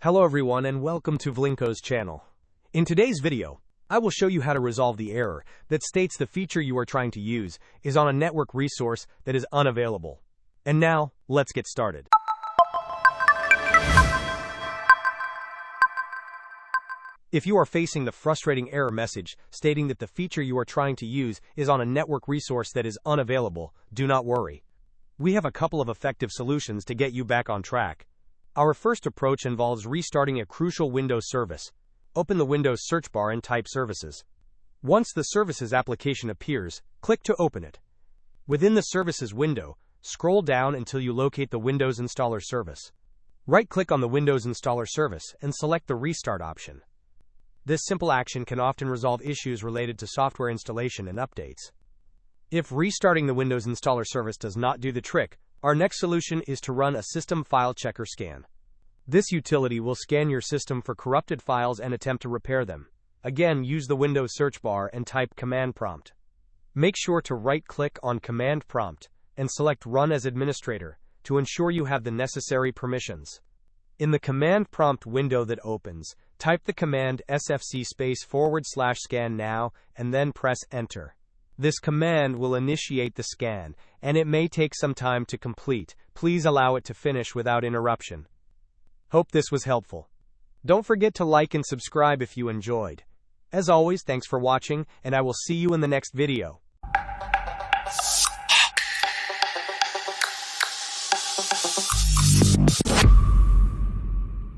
Hello everyone and welcome to Vlinko's channel. In today's video, I will show you how to resolve the error that states the feature you are trying to use is on a network resource that is unavailable. And now, let's get started. If you are facing the frustrating error message stating that the feature you are trying to use is on a network resource that is unavailable, do not worry. We have a couple of effective solutions to get you back on track. Our first approach involves restarting a crucial Windows service. Open the Windows search bar and type Services. Once the Services application appears, click to open it. Within the Services window, scroll down until you locate the Windows Installer service. Right-click on the Windows Installer service and select the Restart option. This simple action can often resolve issues related to software installation and updates. If restarting the Windows Installer service does not do the trick, our next solution is to run a System File Checker scan. This utility will scan your system for corrupted files and attempt to repair them. Again, use the Windows search bar and type Command Prompt. Make sure to right-click on Command Prompt and select Run as Administrator to ensure you have the necessary permissions. In the Command Prompt window that opens, type the command sfc:/scannow and then press Enter. This command will initiate the scan, and it may take some time to complete. Please allow it to finish without interruption. Hope this was helpful. Don't forget to like and subscribe if you enjoyed. As always, thanks for watching, and I will see you in the next video.